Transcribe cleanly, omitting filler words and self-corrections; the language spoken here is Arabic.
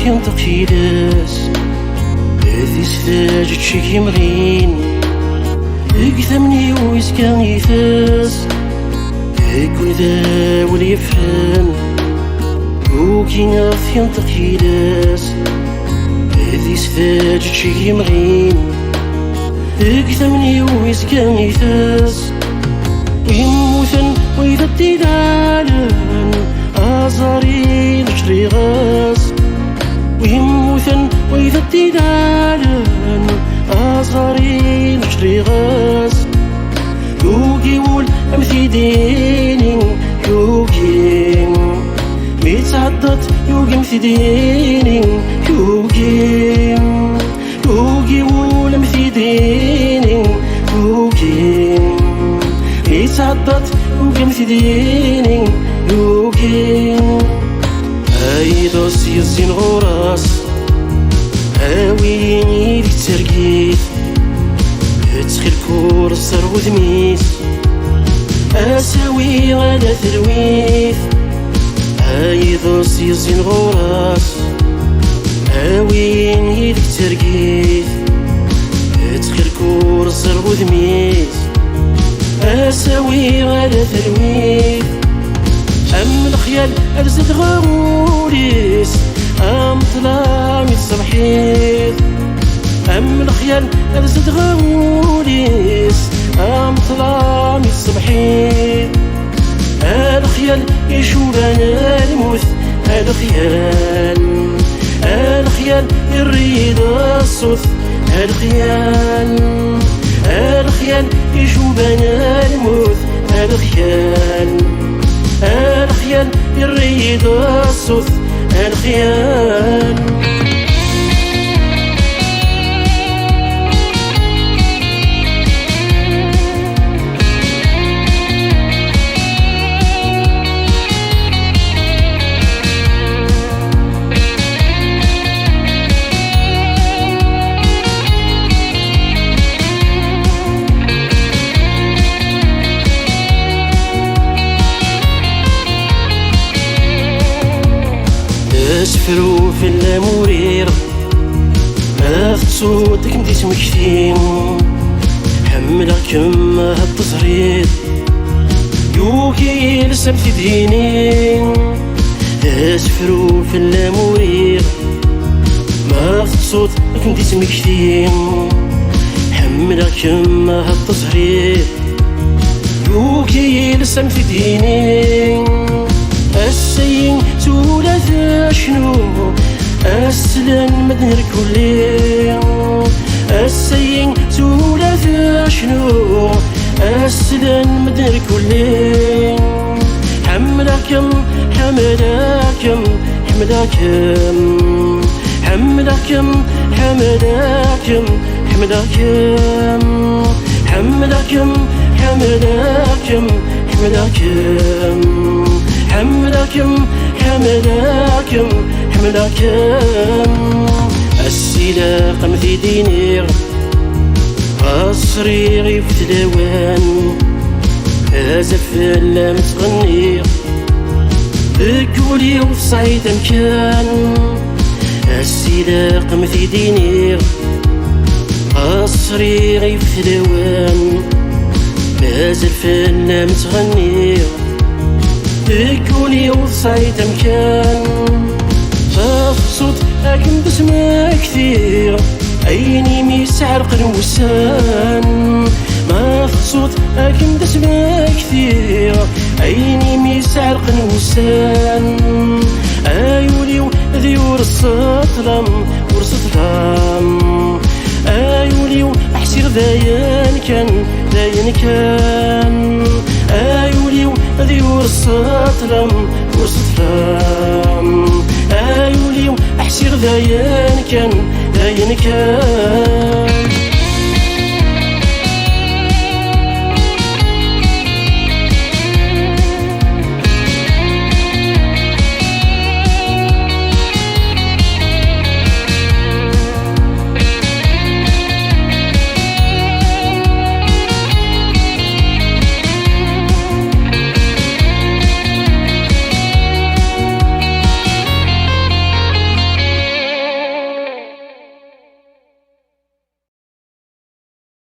ينطق يداس ذي سفاج تشكي مغين اكثمني ويسكان يفاس يكون ذا ولي يفهم وكي نعرف ينطق يداس ذي سفاج تشكي مغين اكثمني ويسكان يفاس يموثن وإذا التدالن أزاري نشري غاز ويموثن وإذا التدالن أزاري نشري غاز يوكي ول أمثي ديني يوكي ميتعدت يوكي أمثي ديني يوكي ول أمثي ديني يوكي ميتعدت يوكي أمثي ديني يوكي أيضا سيزين غراس هاويني ذي ترقيت تخيل كور الصر وذميت أساوي غادا ثرويث أيضا سيزين غراس هاويني ذي ترقيت تخيل كور الصر وذميت أساوي غادا ثرويث أم الخيال أرزد غموريس أم طلامي الصبحيت أم الخيال أرزد غموريس أم طلامي الصبحيت الخيال يشوفنا الموت الخيال يريد الصوت الخيال يشوفنا الموت الخيال يريد الصوت الخيال اسفرو في اللامورير ما في صوتك ندي سمكتين حملك كما هالتصريد يوكي لسه بتدينين اسفرو في اللامورير ما في صوتك ندي سمكتين حملك كما هالتصريد يوكي لسه بتدينين السين تولث شنو أسلن مدنر كلي السين تولث شنو أسلن مدنر كلي حملكم حملكم حملكم حملكم حملكم حملكم حملكم حملكم حملكم حملكم حملكم حملكم السلاق مثي دينير قصري غيف تلوان أزف لا متغني بكولي وصعيد مكان السلاق مثي دينير قصري غيف تلوان أزف لا متغني تكوني وصعيد مكان فصوت أكن بسمة كثير عيني ميسعر قنوسان ما فصوت أكن بسمة كثير عيني ميسعر قنوسان أيولي ذيور السطلم ورسطلم أيولي أحسير ذاين كان أيولي ذيور السطلم ورسطلم أيولي أحسير ذاين كان